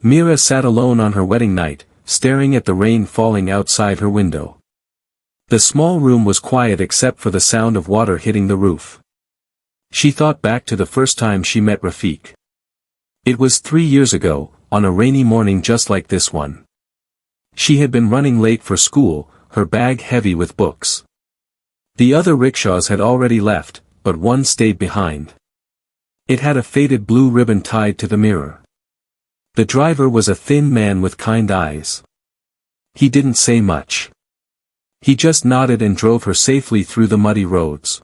Meera sat alone on her wedding night, staring at the rain falling outside her window. The small room was quiet except for the sound of water hitting the roof. She thought back to the first time she met Rafiq. It was 3 years ago, on a rainy morning just like this one. She had been running late for school, her bag heavy with books. The other rickshaws had already left, but one stayed behind. It had a faded blue ribbon tied to the mirror. The driver was a thin man with kind eyes. He didn't say much. He just nodded and drove her safely through the muddy roads.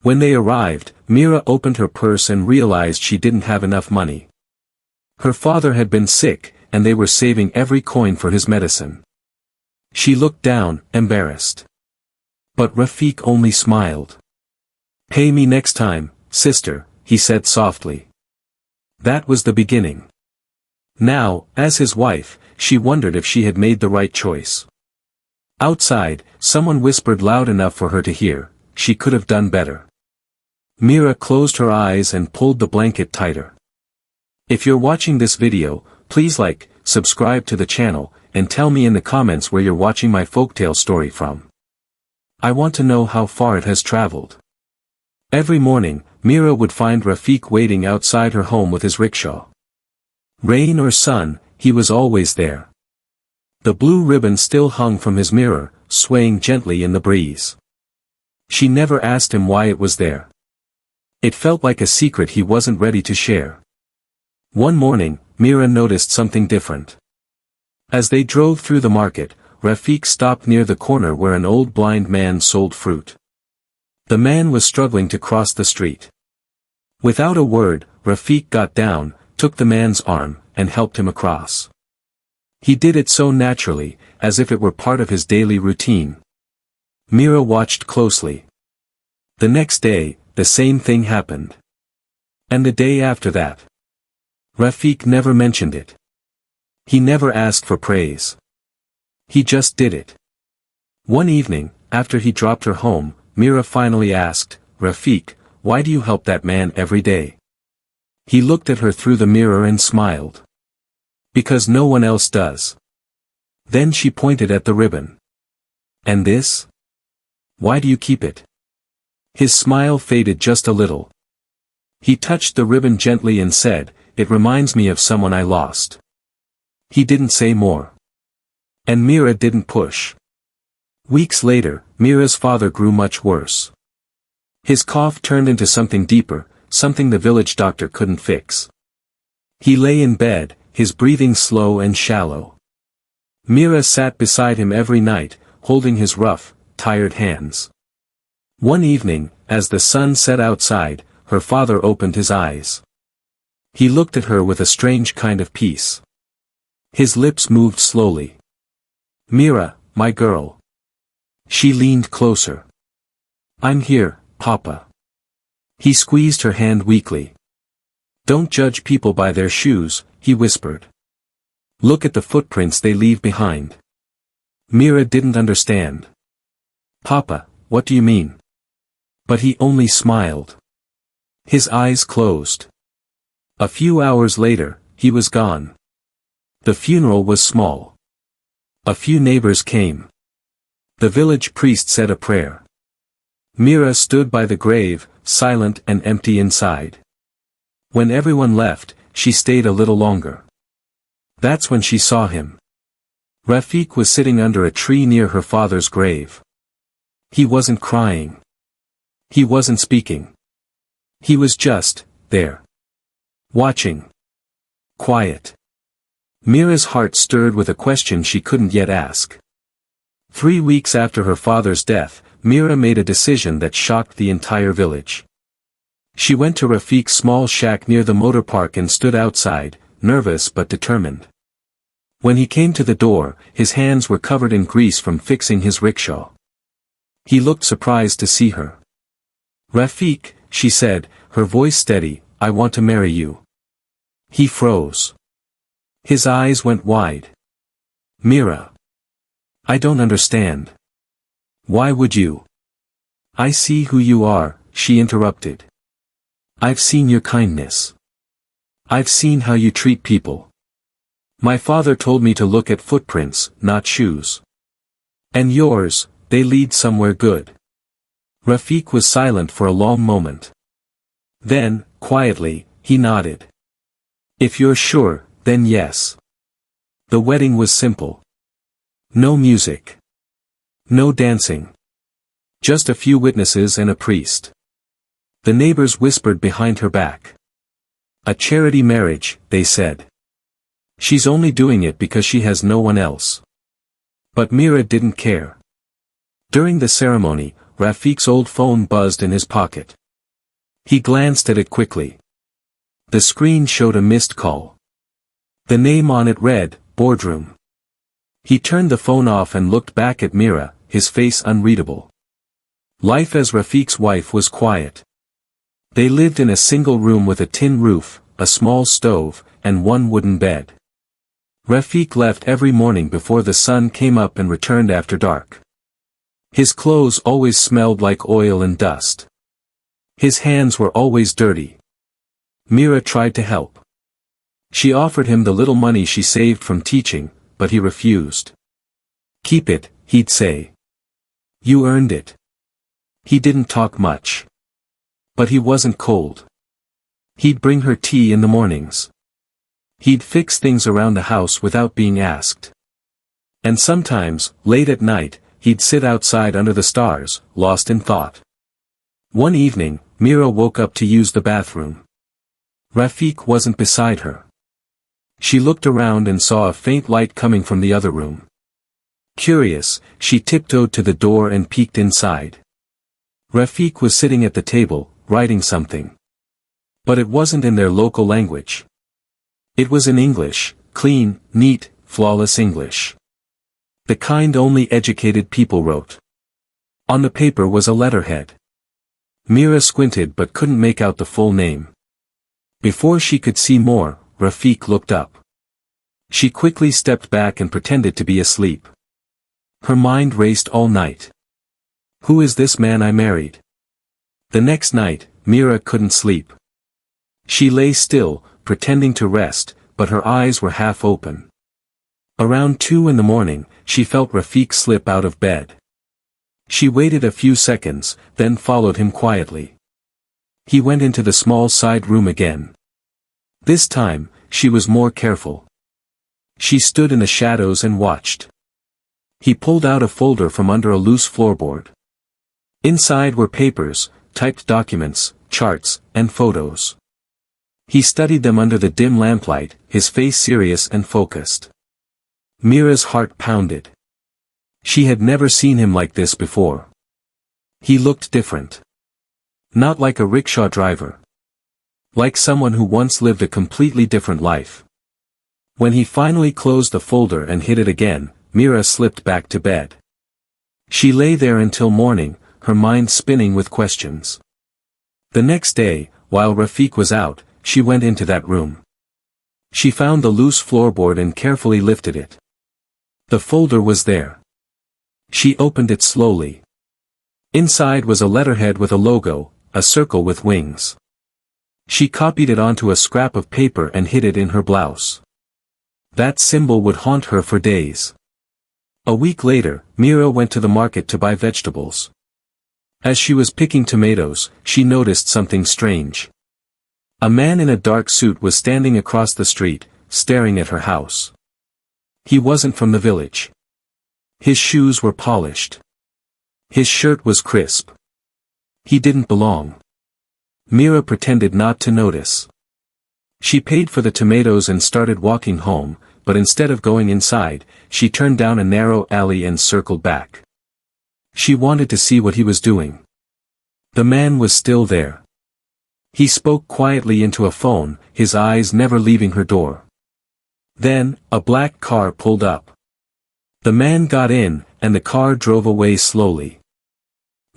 When they arrived, Meera opened her purse and realized she didn't have enough money. Her father had been sick, and they were saving every coin for his medicine. She looked down, embarrassed. But Rafiq only smiled. "Pay me next time, sister," he said softly. That was the beginning. Now, as his wife, she wondered if she had made the right choice. Outside, someone whispered loud enough for her to hear, "She could have done better." Meera closed her eyes and pulled the blanket tighter. If you're watching this video, please like, subscribe to the channel, and tell me in the comments where you're watching my folktale story from. I want to know how far it has traveled. Every morning, Meera would find Rafiq waiting outside her home with his rickshaw. Rain or sun, he was always there. The blue ribbon still hung from his mirror, swaying gently in the breeze. She never asked him why it was there. It felt like a secret he wasn't ready to share. One morning, Meera noticed something different. As they drove through the market, Rafiq stopped near the corner where an old blind man sold fruit. The man was struggling to cross the street. Without a word, Rafiq got down, took the man's arm, and helped him across. He did it so naturally, as if it were part of his daily routine. Meera watched closely. The next day, the same thing happened. And the day after that. Rafiq never mentioned it. He never asked for praise. He just did it. One evening, after he dropped her home, Meera finally asked, "Rafiq, why do you help that man every day?" He looked at her through the mirror and smiled. "Because no one else does." Then she pointed at the ribbon. "And this? Why do you keep it?" His smile faded just a little. He touched the ribbon gently and said, "It reminds me of someone I lost." He didn't say more. And Meera didn't push. Weeks later, Meera's father grew much worse. His cough turned into something deeper, something the village doctor couldn't fix. He lay in bed, his breathing slow and shallow. Meera sat beside him every night, holding his rough, tired hands. One evening, as the sun set outside, her father opened his eyes. He looked at her with a strange kind of peace. His lips moved slowly. "Meera, my girl." She leaned closer. "I'm here, Papa." He squeezed her hand weakly. "Don't judge people by their shoes," he whispered. "Look at the footprints they leave behind." Meera didn't understand. "Papa, what do you mean?" But he only smiled. His eyes closed. A few hours later, he was gone. The funeral was small. A few neighbors came. The village priest said a prayer. Meera stood by the grave, silent and empty inside. When everyone left, she stayed a little longer. That's when she saw him. Rafiq was sitting under a tree near her father's grave. He wasn't crying. He wasn't speaking. He was just there. Watching. Quiet. Meera's heart stirred with a question she couldn't yet ask. 3 weeks after her father's death, Meera made a decision that shocked the entire village. She went to Rafiq's small shack near the motor park and stood outside, nervous but determined. When he came to the door, his hands were covered in grease from fixing his rickshaw. He looked surprised to see her. "Rafiq," she said, her voice steady, "I want to marry you." He froze. His eyes went wide. "Meera. I don't understand." "Why would you?" "I see who you are," she interrupted. "I've seen your kindness. I've seen how you treat people. My father told me to look at footprints, not shoes. And yours, they lead somewhere good. Rafiq was silent for a long moment. Then, quietly, he nodded. If you're sure, then yes. The wedding was simple. No music. No dancing. Just a few witnesses and a priest. The neighbors whispered behind her back. A charity marriage, they said. She's only doing it because she has no one else. But Meera didn't care. During the ceremony, Rafiq's old phone buzzed in his pocket. He glanced at it quickly. The screen showed a missed call. The name on it read, Boardroom. He turned the phone off and looked back at Meera, his face unreadable. Life as Rafiq's wife was quiet. They lived in a single room with a tin roof, a small stove, and one wooden bed. Rafiq left every morning before the sun came up and returned after dark. His clothes always smelled like oil and dust. His hands were always dirty. Meera tried to help. She offered him the little money she saved from teaching, but he refused. Keep it, he'd say. You earned it. He didn't talk much. But he wasn't cold. He'd bring her tea in the mornings. He'd fix things around the house without being asked. And sometimes, late at night, he'd sit outside under the stars, lost in thought. One evening, Meera woke up to use the bathroom. Rafiq wasn't beside her. She looked around and saw a faint light coming from the other room. Curious, she tiptoed to the door and peeked inside. Rafiq was sitting at the table, writing something. But it wasn't in their local language. It was in English, clean, neat, flawless English. The kind only educated people wrote. On the paper was a letterhead. Meera squinted but couldn't make out the full name. Before she could see more, Rafiq looked up. She quickly stepped back and pretended to be asleep. Her mind raced all night. Who is this man I married? The next night, Meera couldn't sleep. She lay still, pretending to rest, but her eyes were half open. Around 2 in the morning, she felt Rafiq slip out of bed. She waited a few seconds, then followed him quietly. He went into the small side room again. This time, she was more careful. She stood in the shadows and watched. He pulled out a folder from under a loose floorboard. Inside were papers, typed documents, charts, and photos. He studied them under the dim lamplight, his face serious and focused. Meera's heart pounded. She had never seen him like this before. He looked different. Not like a rickshaw driver. Like someone who once lived a completely different life. When he finally closed the folder and hid it again, Meera slipped back to bed. She lay there until morning, her mind spinning with questions. The next day, while Rafiq was out, she went into that room. She found the loose floorboard and carefully lifted it. The folder was there. She opened it slowly. Inside was a letterhead with a logo, a circle with wings. She copied it onto a scrap of paper and hid it in her blouse. That symbol would haunt her for days. A week later, Meera went to the market to buy vegetables. As she was picking tomatoes, she noticed something strange. A man in a dark suit was standing across the street, staring at her house. He wasn't from the village. His shoes were polished. His shirt was crisp. He didn't belong. Meera pretended not to notice. She paid for the tomatoes and started walking home, but instead of going inside, she turned down a narrow alley and circled back. She wanted to see what he was doing. The man was still there. He spoke quietly into a phone, his eyes never leaving her door. Then, a black car pulled up. The man got in, and the car drove away slowly.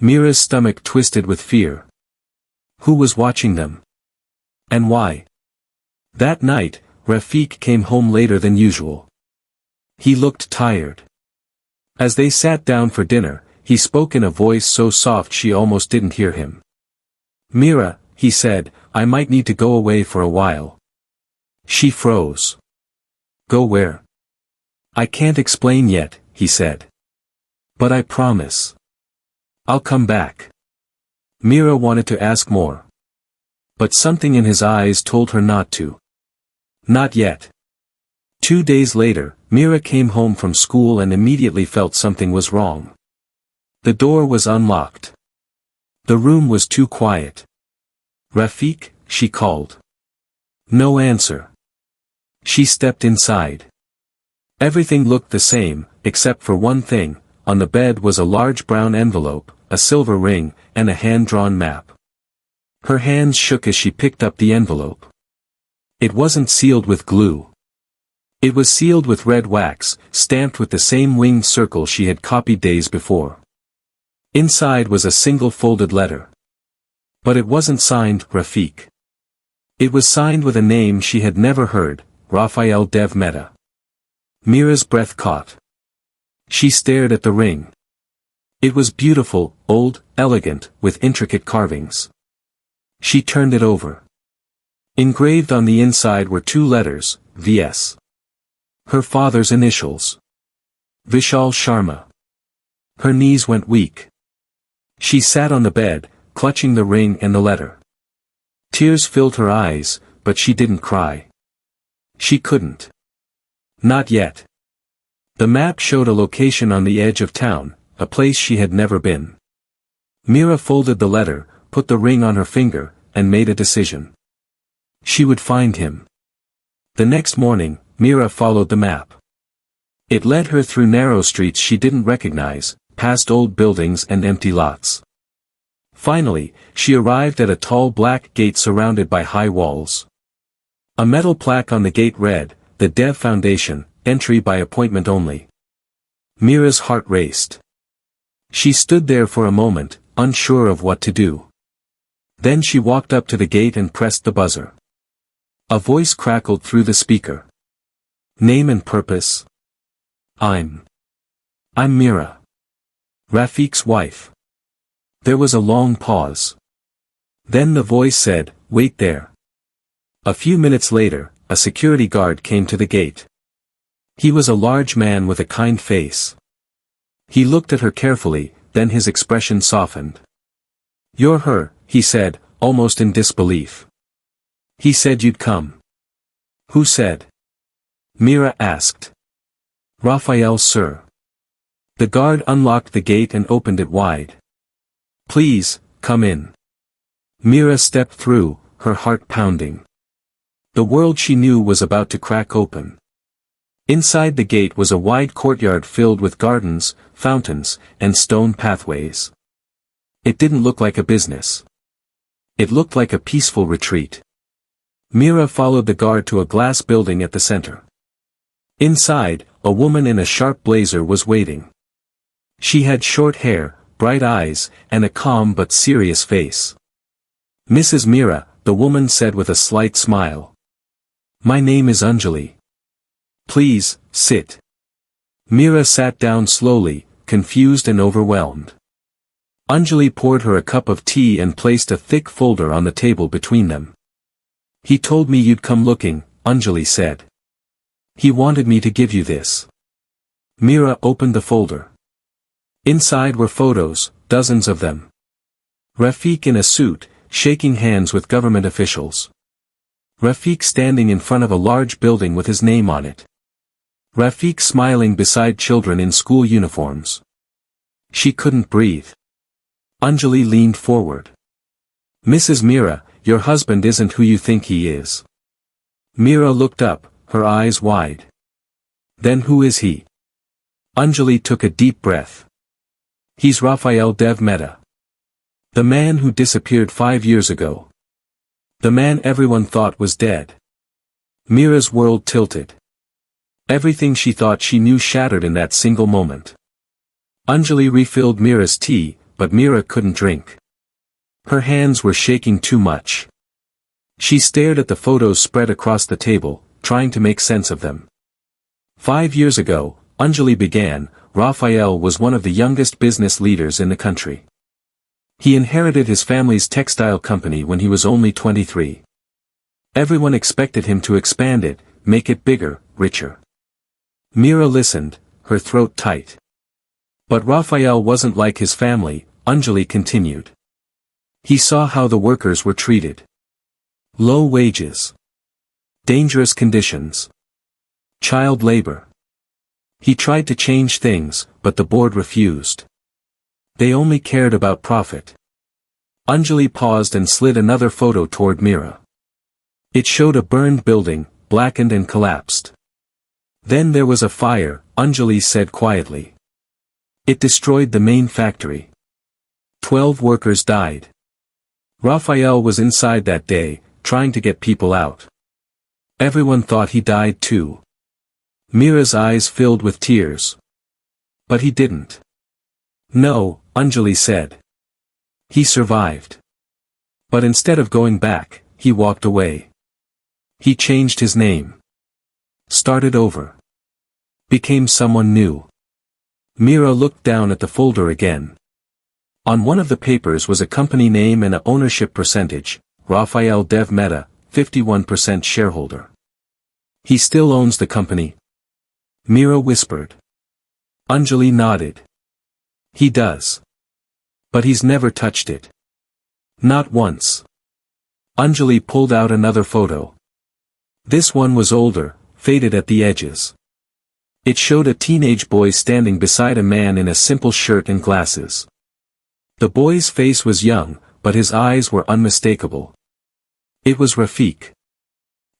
Meera's stomach twisted with fear. Who was watching them? And why? That night, Rafiq came home later than usual. He looked tired. As they sat down for dinner, he spoke in a voice so soft she almost didn't hear him. Meera, he said, I might need to go away for a while. She froze. Go where? I can't explain yet, he said. But I promise. I'll come back. Meera wanted to ask more. But something in his eyes told her not to. Not yet. 2 days later, Meera came home from school and immediately felt something was wrong. The door was unlocked. The room was too quiet. Rafiq, she called. No answer. She stepped inside. Everything looked the same, except for one thing. On the bed was a large brown envelope, a silver ring, and a hand-drawn map. Her hands shook as she picked up the envelope. It wasn't sealed with glue. It was sealed with red wax, stamped with the same winged circle she had copied days before. Inside was a single folded letter. But it wasn't signed Rafiq. It was signed with a name she had never heard, Raphael Dev Mehta. Meera's breath caught. She stared at the ring. It was beautiful, old, elegant, with intricate carvings. She turned it over. Engraved on the inside were 2 letters, V.S. Her father's initials. Vishal Sharma. Her knees went weak. She sat on the bed, clutching the ring and the letter. Tears filled her eyes, but she didn't cry. She couldn't. Not yet. The map showed a location on the edge of town, a place she had never been. Meera folded the letter, put the ring on her finger, and made a decision. She would find him. The next morning, Meera followed the map. It led her through narrow streets she didn't recognize, past old buildings and empty lots. Finally, she arrived at a tall black gate surrounded by high walls. A metal plaque on the gate read, "The Dev Foundation, entry by appointment only." Meera's heart raced. She stood there for a moment, unsure of what to do. Then she walked up to the gate and pressed the buzzer. A voice crackled through the speaker. Name and purpose? I'm Meera. Rafiq's wife. There was a long pause. Then the voice said, "Wait there." A few minutes later, a security guard came to the gate. He was a large man with a kind face. He looked at her carefully, then his expression softened. "You're her," he said, almost in disbelief. "He said you'd come." "Who said?" Meera asked. "Raphael, sir." The guard unlocked the gate and opened it wide. "Please, come in." Meera stepped through, her heart pounding. The world she knew was about to crack open. Inside the gate was a wide courtyard filled with gardens, fountains, and stone pathways. It didn't look like a business. It looked like a peaceful retreat. Meera followed the guard to a glass building at the center. Inside, a woman in a sharp blazer was waiting. She had short hair, bright eyes, and a calm but serious face. "Mrs. Meera," the woman said with a slight smile. "My name is Anjali. Please, sit." Meera sat down slowly, confused and overwhelmed. Anjali poured her a cup of tea and placed a thick folder on the table between them. "He told me you'd come looking," Anjali said. "He wanted me to give you this." Meera opened the folder. Inside were photos, dozens of them. Rafiq in a suit, shaking hands with government officials. Rafiq standing in front of a large building with his name on it. Rafiq smiling beside children in school uniforms. She couldn't breathe. Anjali leaned forward. "Mrs. Meera, your husband isn't who you think he is." Meera looked up, her eyes wide. "Then who is he?" Anjali took a deep breath. "He's Raphael Dev Mehta. The man who disappeared 5 years ago. The man everyone thought was dead." Meera's world tilted. Everything she thought she knew shattered in that single moment. Anjali refilled Meera's tea, but Meera couldn't drink. Her hands were shaking too much. She stared at the photos spread across the table, trying to make sense of them. 5 years ago, Anjali began, Raphael was one of the youngest business leaders in the country. He inherited his family's textile company when he was only 23. Everyone expected him to expand it, make it bigger, richer. Meera listened, her throat tight. But Raphael wasn't like his family, Anjali continued. He saw how the workers were treated. Low wages. Dangerous conditions. Child labor. He tried to change things, but the board refused. They only cared about profit. Anjali paused and slid another photo toward Meera. It showed a burned building, blackened and collapsed. Then there was a fire, Anjali said quietly. It destroyed the main factory. 12 workers died. Raphael was inside that day, trying to get people out. Everyone thought he died too. Meera's eyes filled with tears. But he didn't. No, Anjali said. He survived. But instead of going back, he walked away. He changed his name. Started over. Became someone new. Meera looked down at the folder again. On one of the papers was a company name and an ownership percentage, Raphael Dev Mehta, 51% shareholder. He still owns the company? Meera whispered. Anjali nodded. He does. But he's never touched it. Not once. Anjali pulled out another photo. This one was older, faded at the edges. It showed a teenage boy standing beside a man in a simple shirt and glasses. The boy's face was young, but his eyes were unmistakable. It was Rafiq.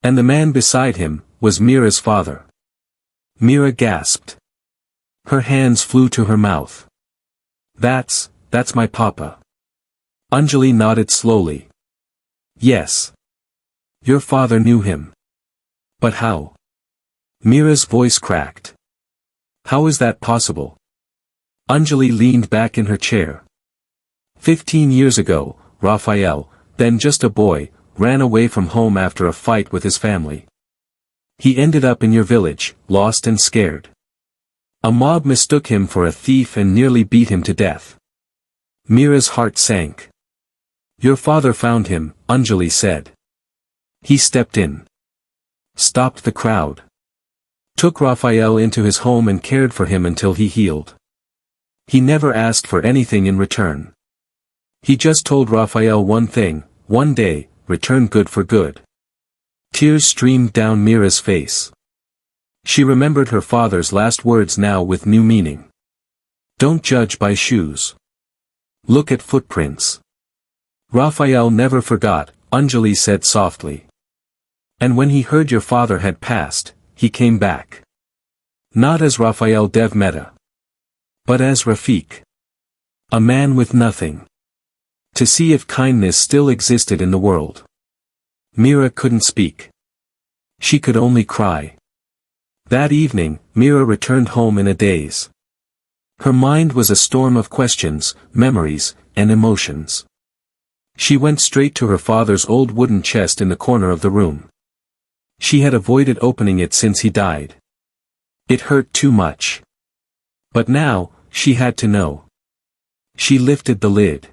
And the man beside him was Meera's father. Meera gasped. Her hands flew to her mouth. That's my papa. Anjali nodded slowly. Yes. Your father knew him. But how? Meera's voice cracked. How is that possible? Anjali leaned back in her chair. 15 years ago, Raphael, then just a boy, ran away from home after a fight with his family. He ended up in your village, lost and scared. A mob mistook him for a thief and nearly beat him to death. Meera's heart sank. Your father found him, Anjali said. He stepped in. Stopped the crowd. Took Raphael into his home and cared for him until he healed. He never asked for anything in return. He just told Raphael one thing, one day, return good for good. Tears streamed down Meera's face. She remembered her father's last words now with new meaning. Don't judge by shoes. Look at footprints. Raphael never forgot, Anjali said softly. And when he heard your father had passed, he came back. Not as Raphael Dev Mehta. But as Rafiq. A man with nothing. To see if kindness still existed in the world. Meera couldn't speak. She could only cry. That evening, Meera returned home in a daze. Her mind was a storm of questions, memories, and emotions. She went straight to her father's old wooden chest in the corner of the room. She had avoided opening it since he died. It hurt too much. But now, she had to know. She lifted the lid.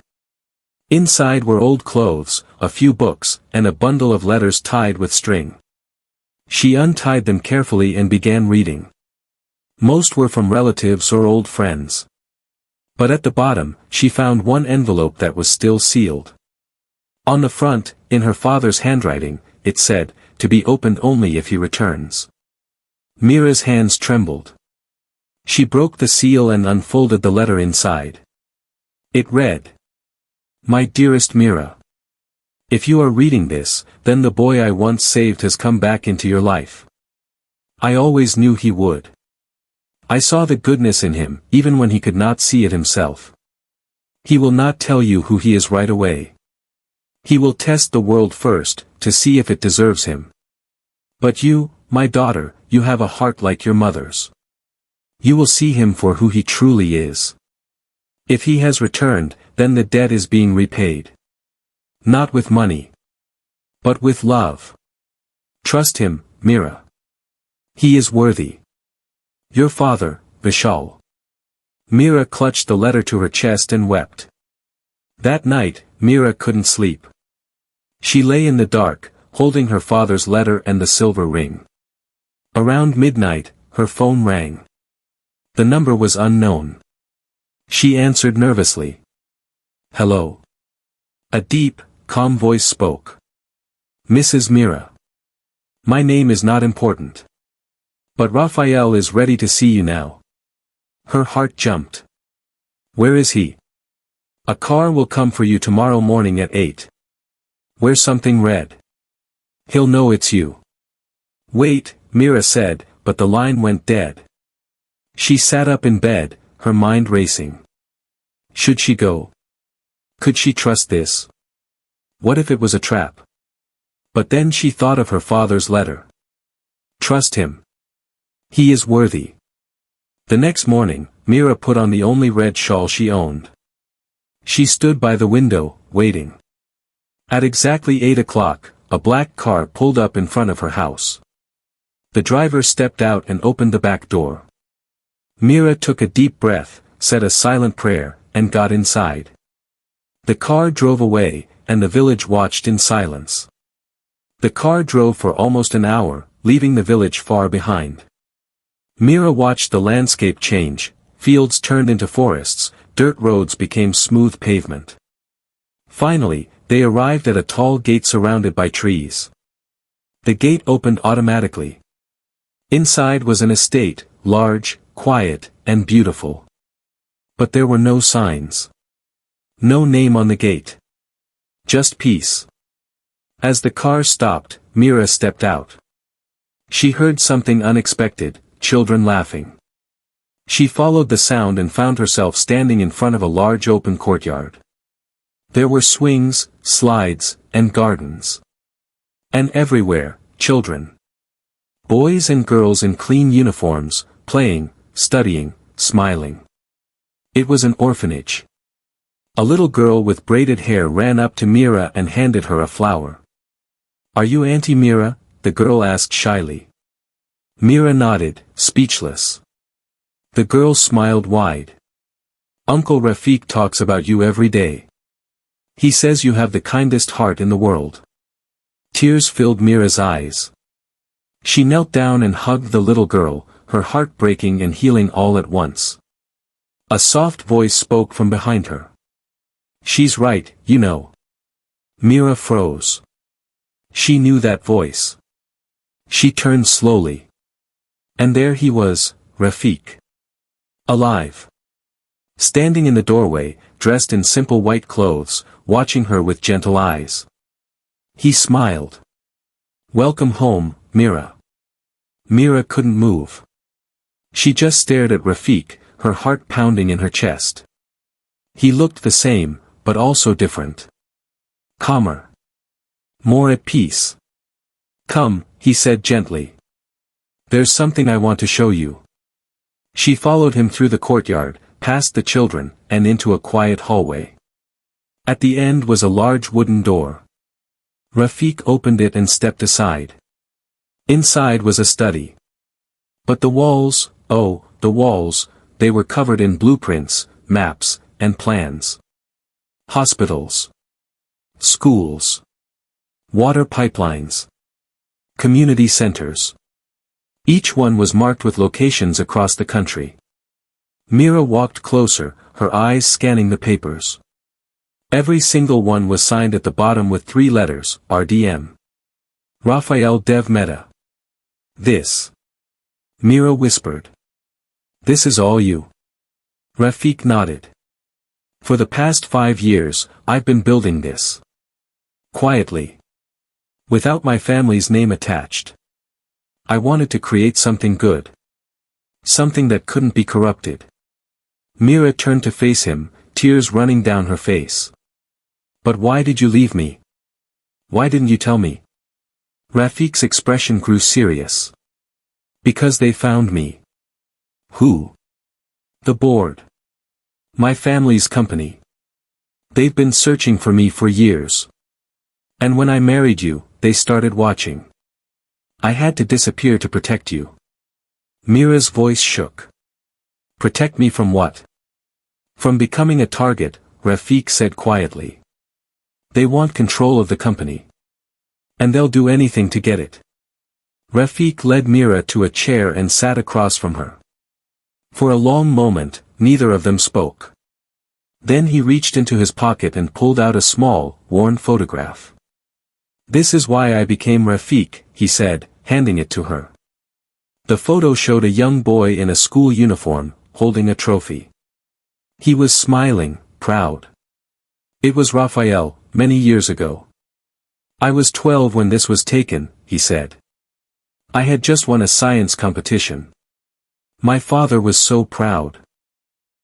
Inside were old clothes, a few books, and a bundle of letters tied with string. She untied them carefully and began reading. Most were from relatives or old friends. But at the bottom, she found one envelope that was still sealed. On the front, in her father's handwriting, it said, to be opened only if he returns. Meera's hands trembled. She broke the seal and unfolded the letter inside. It read, My dearest Meera. If you are reading this, then the boy I once saved has come back into your life. I always knew he would. I saw the goodness in him, even when he could not see it himself. He will not tell you who he is right away. He will test the world first, to see if it deserves him. But you, my daughter, you have a heart like your mother's. You will see him for who he truly is. If he has returned, then the debt is being repaid. Not with money. But with love. Trust him, Meera. He is worthy. Your father, Vishal. Meera clutched the letter to her chest and wept. That night, Meera couldn't sleep. She lay in the dark, holding her father's letter and the silver ring. Around midnight, her phone rang. The number was unknown. She answered nervously. Hello. A deep, calm voice spoke. Mrs. Meera. My name is not important. But Raphael is ready to see you now. Her heart jumped. Where is he? A car will come for you tomorrow morning at 8. Wear something red. He'll know it's you. Wait, Meera said, but the line went dead. She sat up in bed, her mind racing. Should she go? Could she trust this? What if it was a trap? But then she thought of her father's letter. Trust him. He is worthy. The next morning, Meera put on the only red shawl she owned. She stood by the window, waiting. At exactly 8 o'clock, a black car pulled up in front of her house. The driver stepped out and opened the back door. Meera took a deep breath, said a silent prayer, and got inside. The car drove away, and the village watched in silence. The car drove for almost an hour, leaving the village far behind. Meera watched the landscape change, fields turned into forests, dirt roads became smooth pavement. Finally, they arrived at a tall gate surrounded by trees. The gate opened automatically. Inside was an estate, large, quiet, and beautiful. But there were no signs. No name on the gate. Just peace. As the car stopped, Meera stepped out. She heard something unexpected, children laughing. She followed the sound and found herself standing in front of a large open courtyard. There were swings, slides, and gardens. And everywhere, children. Boys and girls in clean uniforms, playing, studying, smiling. It was an orphanage. A little girl with braided hair ran up to Meera and handed her a flower. Are you Auntie Meera? The girl asked shyly. Meera nodded, speechless. The girl smiled wide. Uncle Rafiq talks about you every day. He says you have the kindest heart in the world. Tears filled Meera's eyes. She knelt down and hugged the little girl, her heart breaking and healing all at once. A soft voice spoke from behind her. She's right, you know. Meera froze. She knew that voice. She turned slowly. And there he was, Rafiq. Alive. Standing in the doorway, dressed in simple white clothes, watching her with gentle eyes. He smiled. Welcome home, Meera. Meera couldn't move. She just stared at Rafiq, her heart pounding in her chest. He looked the same, but also different. Calmer. More at peace. Come, he said gently. There's something I want to show you. She followed him through the courtyard, past the children, and into a quiet hallway. At the end was a large wooden door. Rafiq opened it and stepped aside. Inside was a study. But the walls, oh, the walls, they were covered in blueprints, maps, and plans. Hospitals. Schools. Water pipelines. Community centers. Each one was marked with locations across the country. Meera walked closer, her eyes scanning the papers. Every single one was signed at the bottom with 3 letters, RDM. Raphael Dev Mehta. This. Meera whispered. This is all you. Rafiq nodded. For the past 5 years, I've been building this. Quietly. Without my family's name attached. I wanted to create something good. Something that couldn't be corrupted. Meera turned to face him, tears running down her face. But why did you leave me? Why didn't you tell me? Rafiq's expression grew serious. Because they found me. Who? The board. My family's company. They've been searching for me for years. And when I married you, they started watching. I had to disappear to protect you. Meera's voice shook. Protect me from what? From becoming a target, Rafiq said quietly. They want control of the company. And they'll do anything to get it. Rafiq led Meera to a chair and sat across from her. For a long moment, neither of them spoke. Then he reached into his pocket and pulled out a small, worn photograph. "This is why I became Rafiq," he said, handing it to her. The photo showed a young boy in a school uniform, holding a trophy. He was smiling, proud. "It was Raphael, many years ago. I was 12 when this was taken," he said. "I had just won a science competition. My father was so proud.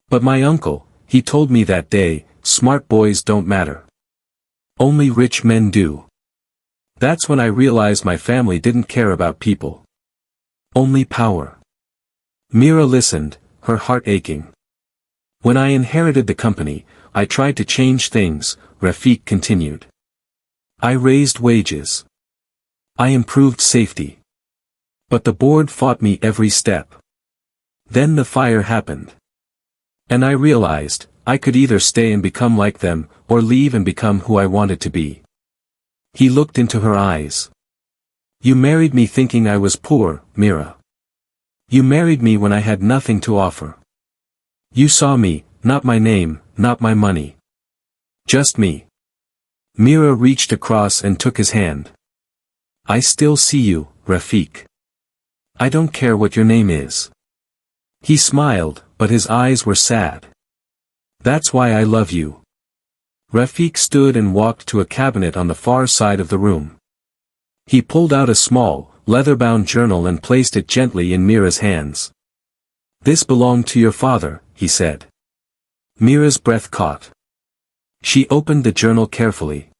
But my uncle, he told me that day, smart boys don't matter. Only rich men do. That's when I realized my family didn't care about people. Only power." Meera listened, her heart aching. "When I inherited the company, I tried to change things," Rafiq continued. "I raised wages. I improved safety. But the board fought me every step. Then the fire happened. And I realized, I could either stay and become like them, or leave and become who I wanted to be." He looked into her eyes. "You married me thinking I was poor, Meera. You married me when I had nothing to offer. You saw me, not my name, not my money. Just me." Meera reached across and took his hand. "I still see you, Rafiq. I don't care what your name is." He smiled, but his eyes were sad. "That's why I love you." Rafiq stood and walked to a cabinet on the far side of the room. He pulled out a small, leather-bound journal and placed it gently in Meera's hands. "This belonged to your father," he said. Meera's breath caught. She opened the journal carefully.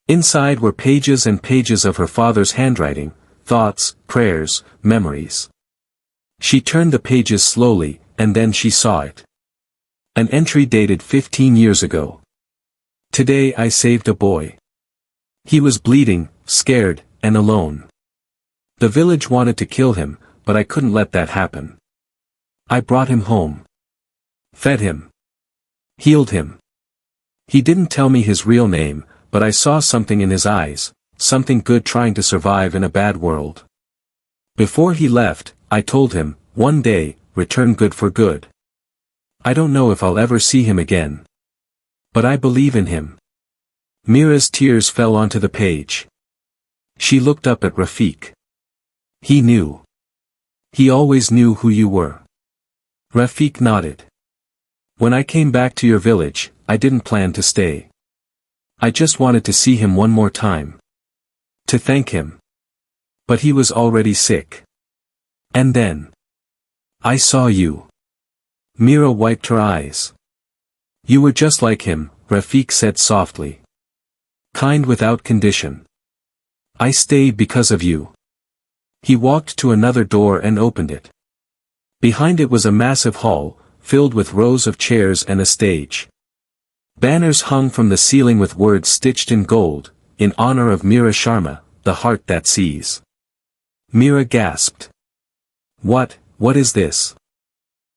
Inside were pages and pages of her father's handwriting, thoughts, prayers, memories. She turned the pages slowly, and then she saw it. An entry dated 15 years ago. "Today I saved a boy. He was bleeding, scared, and alone. The village wanted to kill him, but I couldn't let that happen. I brought him home. Fed him. Healed him. He didn't tell me his real name, but I saw something in his eyes, something good trying to survive in a bad world. Before he left, I told him, one day, return good for good. I don't know if I'll ever see him again. But I believe in him." Meera's tears fell onto the page. She looked up at Rafiq. "He knew. He always knew who you were." Rafiq nodded. "When I came back to your village, I didn't plan to stay. I just wanted to see him one more time. To thank him. But he was already sick. And then I saw you." Meera wiped her eyes. "You were just like him," Rafiq said softly. "Kind without condition. I stayed because of you." He walked to another door and opened it. Behind it was a massive hall, filled with rows of chairs and a stage. Banners hung from the ceiling with words stitched in gold, "In honor of Meera Sharma, the heart that sees." Meera gasped. What is this?"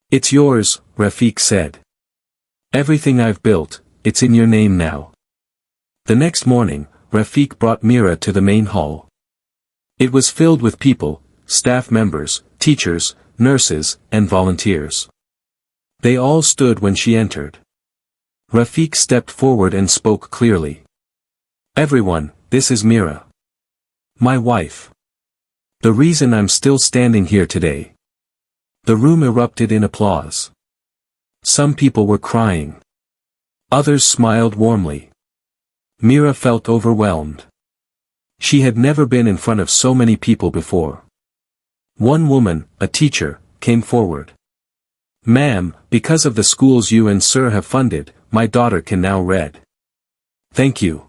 "It's yours," Rafiq said. "Everything I've built, it's in your name now." The next morning, Rafiq brought Meera to the main hall. It was filled with people, staff members, teachers, nurses, and volunteers. They all stood when she entered. Rafiq stepped forward and spoke clearly. "Everyone, this is Meera. My wife. The reason I'm still standing here today." The room erupted in applause. Some people were crying. Others smiled warmly. Meera felt overwhelmed. She had never been in front of so many people before. One woman, a teacher, came forward. "Ma'am, because of the schools you and sir have funded, my daughter can now read." "Thank you."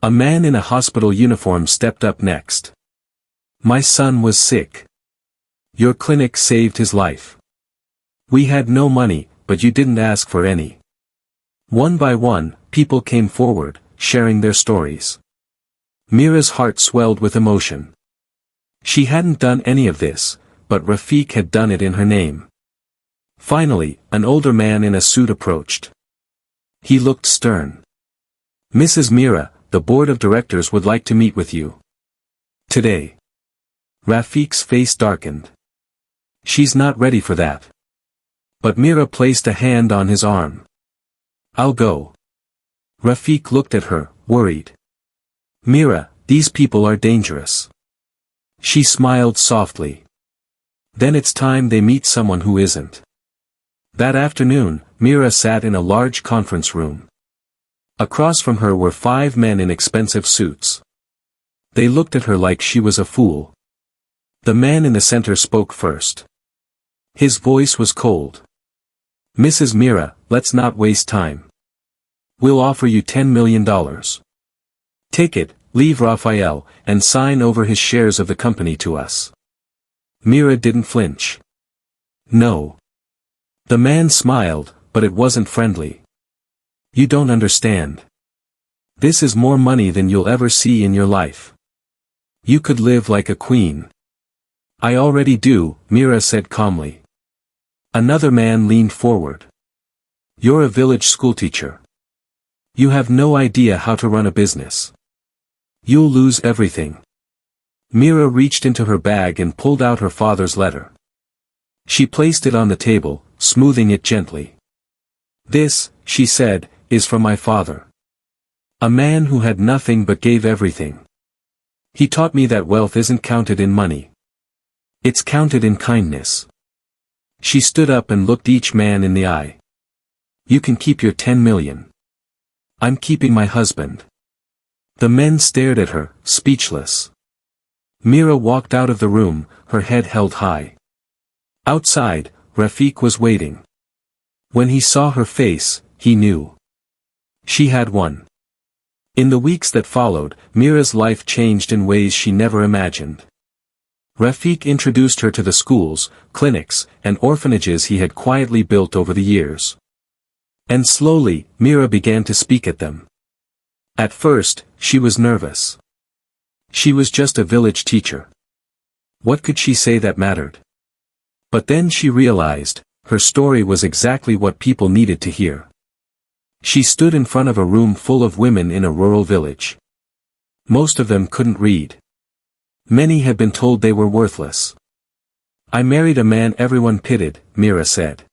A man in a hospital uniform stepped up next. "My son was sick. Your clinic saved his life. We had no money, but you didn't ask for any." One by one, people came forward, sharing their stories. Meera's heart swelled with emotion. She hadn't done any of this, but Rafiq had done it in her name. Finally, an older man in a suit approached. He looked stern. "Mrs. Meera, the board of directors would like to meet with you. Today." Rafiq's face darkened. She's not ready for that. But Meera placed a hand on his arm. I'll go. Rafiq looked at her, worried. Meera, these people are dangerous. She smiled softly. Then it's time they meet someone who isn't. That afternoon, Meera sat in a large conference room. Across from her were 5 men in expensive suits. They looked at her like she was a fool. The man in the center spoke first. His voice was cold. Mrs. Meera, let's not waste time. We'll offer you $10 million. Take it, leave Raphael, and sign over his shares of the company to us. Meera didn't flinch. No. The man smiled, but it wasn't friendly. You don't understand. This is more money than you'll ever see in your life. You could live like a queen. I already do, Meera said calmly. Another man leaned forward. You're a village schoolteacher. You have no idea how to run a business. You'll lose everything. Meera reached into her bag and pulled out her father's letter. She placed it on the table, smoothing it gently. This, she said, is from my father. A man who had nothing but gave everything. He taught me that wealth isn't counted in money. It's counted in kindness. She stood up and looked each man in the eye. You can keep your 10 million. I'm keeping my husband. The men stared at her, speechless. Meera walked out of the room, her head held high. Outside, Rafiq was waiting. When he saw her face, he knew. She had won. In the weeks that followed, Meera's life changed in ways she never imagined. Rafiq introduced her to the schools, clinics, and orphanages he had quietly built over the years. And slowly, Meera began to speak at them. At first, she was nervous. She was just a village teacher. What could she say that mattered? But then she realized, her story was exactly what people needed to hear. She stood in front of a room full of women in a rural village. Most of them couldn't read. Many had been told they were worthless. I married a man everyone pitied, Meera said.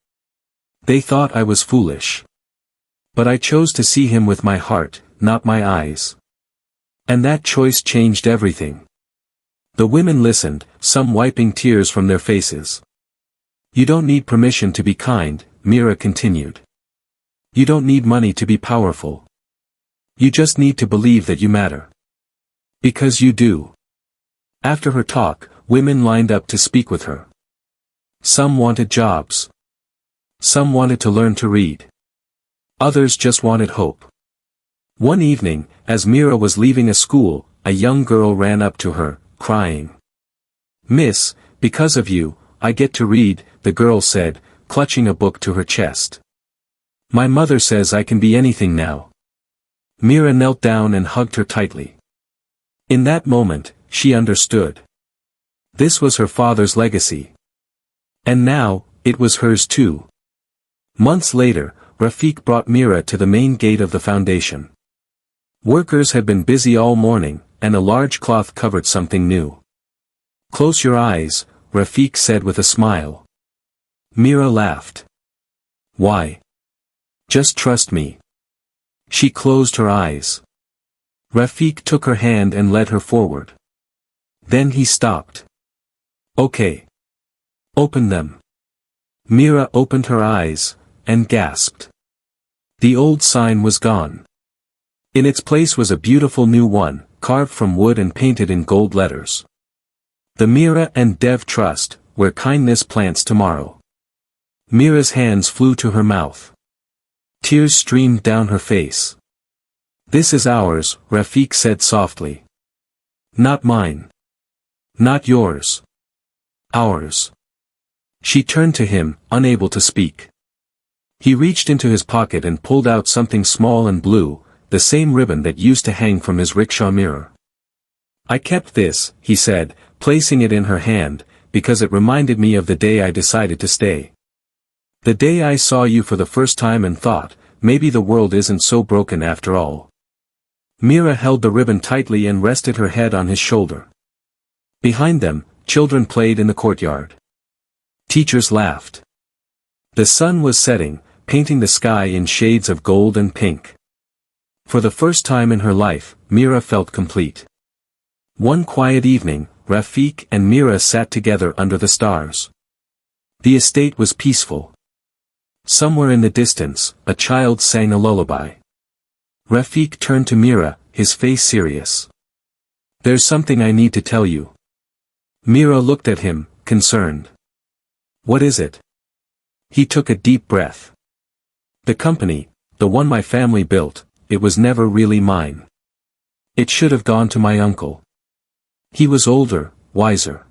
They thought I was foolish. But I chose to see him with my heart, not my eyes. And that choice changed everything. The women listened, some wiping tears from their faces. You don't need permission to be kind, Meera continued. You don't need money to be powerful. You just need to believe that you matter. Because you do. After her talk, women lined up to speak with her. Some wanted jobs. Some wanted to learn to read. Others just wanted hope. One evening, as Meera was leaving a school, a young girl ran up to her, crying. Miss, because of you, I get to read, the girl said, clutching a book to her chest. My mother says I can be anything now. Meera knelt down and hugged her tightly. In that moment, she understood. This was her father's legacy. And now, it was hers too. Months later, Rafiq brought Meera to the main gate of the foundation. Workers had been busy all morning, and a large cloth covered something new. Close your eyes, Rafiq said with a smile. Meera laughed. Why? Just trust me. She closed her eyes. Rafiq took her hand and led her forward. Then he stopped. Okay. Open them. Meera opened her eyes, and gasped. The old sign was gone. In its place was a beautiful new one, carved from wood and painted in gold letters. The Meera and Dev Trust, where kindness plants tomorrow. Meera's hands flew to her mouth. Tears streamed down her face. This is ours, Rafiq said softly. Not mine. Not yours. Ours. She turned to him, unable to speak. He reached into his pocket and pulled out something small and blue, the same ribbon that used to hang from his rickshaw mirror. I kept this, he said, placing it in her hand, because it reminded me of the day I decided to stay. The day I saw you for the first time and thought, maybe the world isn't so broken after all. Meera held the ribbon tightly and rested her head on his shoulder. Behind them, children played in the courtyard. Teachers laughed. The sun was setting, painting the sky in shades of gold and pink. For the first time in her life, Meera felt complete. One quiet evening, Rafiq and Meera sat together under the stars. The estate was peaceful. Somewhere in the distance, a child sang a lullaby. Rafiq turned to Meera, his face serious. "There's something I need to tell you." Meera looked at him, concerned. "What is it?" He took a deep breath. "The company, the one my family built, it was never really mine. It should have gone to my uncle. He was older, wiser.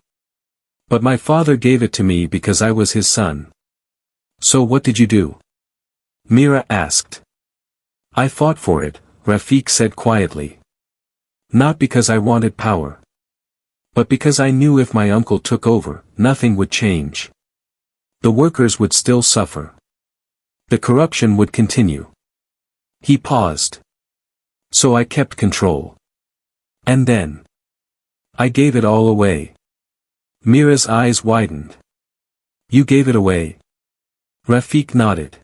But my father gave it to me because I was his son." "So what did you do?" Meera asked. "I fought for it," Rafiq said quietly. "Not because I wanted power. But because I knew if my uncle took over, nothing would change. The workers would still suffer. The corruption would continue." He paused. "So I kept control. And then I gave it all away." Meera's eyes widened. "You gave it away?" Rafiq nodded.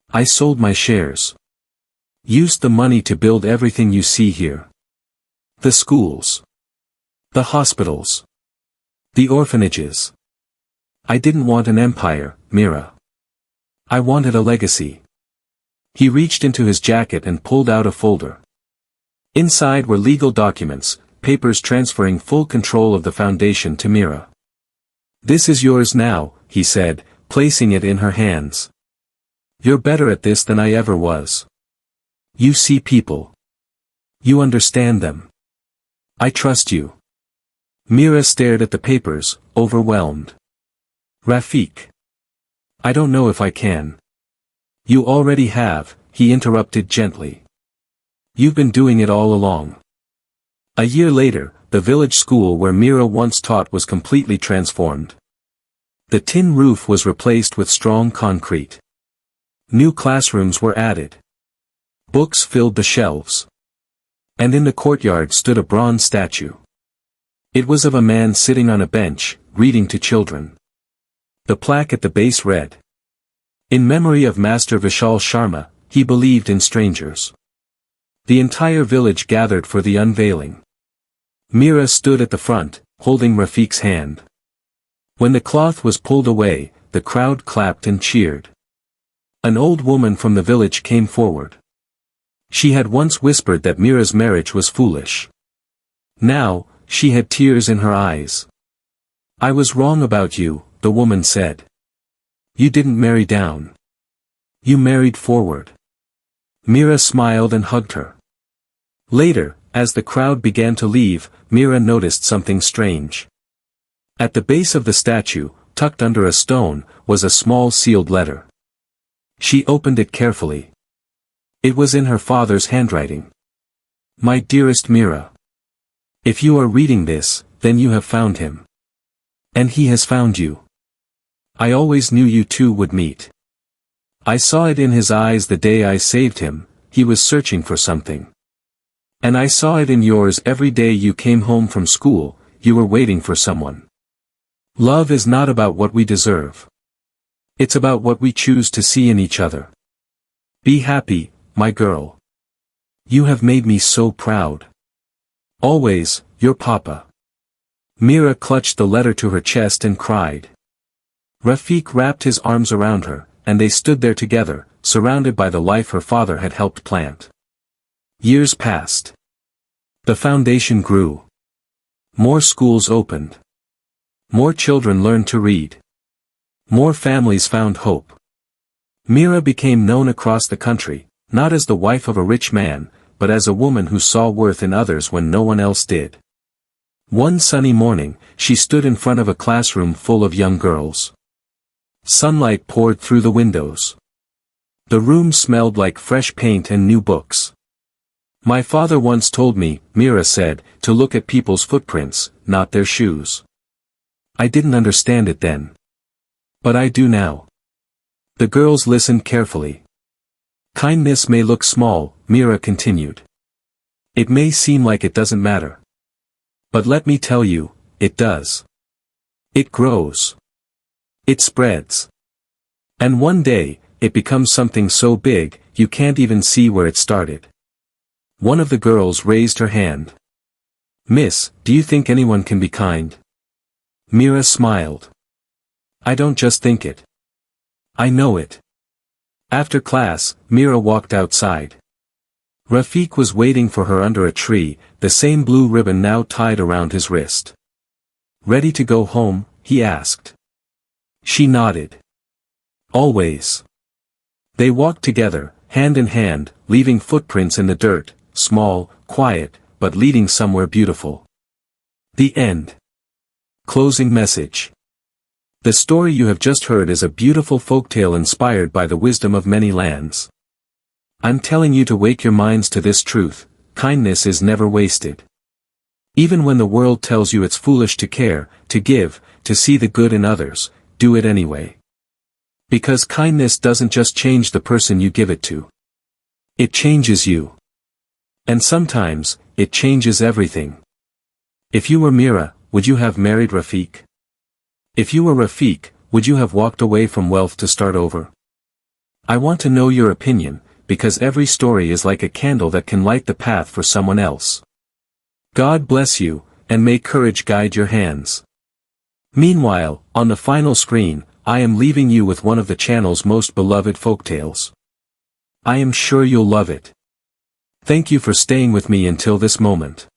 "I sold my shares. Used the money to build everything you see here. The schools. The hospitals. The orphanages. I didn't want an empire, Meera. I wanted a legacy." He reached into his jacket and pulled out a folder. Inside were legal documents, papers transferring full control of the foundation to Meera. "This is yours now," he said, placing it in her hands. "You're better at this than I ever was. You see people. You understand them. I trust you." Meera stared at the papers, overwhelmed. "Rafiq. I don't know if I can." "You already have," he interrupted gently. "You've been doing it all along." A year later, the village school where Meera once taught was completely transformed. The tin roof was replaced with strong concrete. New classrooms were added. Books filled the shelves. And in the courtyard stood a bronze statue. It was of a man sitting on a bench, reading to children. The plaque at the base read, "In memory of Master Vishal Sharma, he believed in strangers." The entire village gathered for the unveiling. Meera stood at the front, holding Rafiq's hand. When the cloth was pulled away, the crowd clapped and cheered. An old woman from the village came forward. She had once whispered that Meera's marriage was foolish. Now, she had tears in her eyes. "I was wrong about you," the woman said. "You didn't marry down. You married forward." Meera smiled and hugged her. Later, as the crowd began to leave, Meera noticed something strange. At the base of the statue, tucked under a stone, was a small sealed letter. She opened it carefully. It was in her father's handwriting. "My dearest Meera. If you are reading this, then you have found him. And he has found you. I always knew you two would meet. I saw it in his eyes the day I saved him, he was searching for something. And I saw it in yours every day you came home from school, you were waiting for someone. Love is not about what we deserve. It's about what we choose to see in each other. Be happy, my girl. You have made me so proud. Always, your papa." Meera clutched the letter to her chest and cried. Rafiq wrapped his arms around her, and they stood there together, surrounded by the life her father had helped plant. Years passed. The foundation grew. More schools opened. More children learned to read. More families found hope. Meera became known across the country, not as the wife of a rich man, but as a woman who saw worth in others when no one else did. One sunny morning, she stood in front of a classroom full of young girls. Sunlight poured through the windows. The room smelled like fresh paint and new books. "My father once told me," Meera said, "to look at people's footprints, not their shoes. I didn't understand it then. But I do now." The girls listened carefully. "Kindness may look small," Meera continued. "It may seem like it doesn't matter. But let me tell you, it does. It grows. It spreads. And one day, it becomes something so big, you can't even see where it started. One of the girls raised her hand. Miss, do you think anyone can be kind? Meera smiled. I don't just think it. I know it. After class, Meera walked outside. Rafiq was waiting for her under a tree, the same blue ribbon now tied around his wrist. Ready to go home? He asked. She nodded. Always. They walked together, hand in hand, leaving footprints in the dirt, small, quiet, but leading somewhere beautiful. The end. Closing message. The story you have just heard is a beautiful folktale inspired by the wisdom of many lands. I'm telling you to wake your minds to this truth: kindness is never wasted. Even when the world tells you it's foolish to care, to give, to see the good in others, do it anyway. Because kindness doesn't just change the person you give it to. It changes you. And sometimes, it changes everything. If you were Meera, would you have married Rafiq? If you were Rafiq, would you have walked away from wealth to start over? I want to know your opinion, because every story is like a candle that can light the path for someone else. God bless you, and may courage guide your hands. Meanwhile, on the final screen, I am leaving you with one of the channel's most beloved folktales. I am sure you'll love it. Thank you for staying with me until this moment.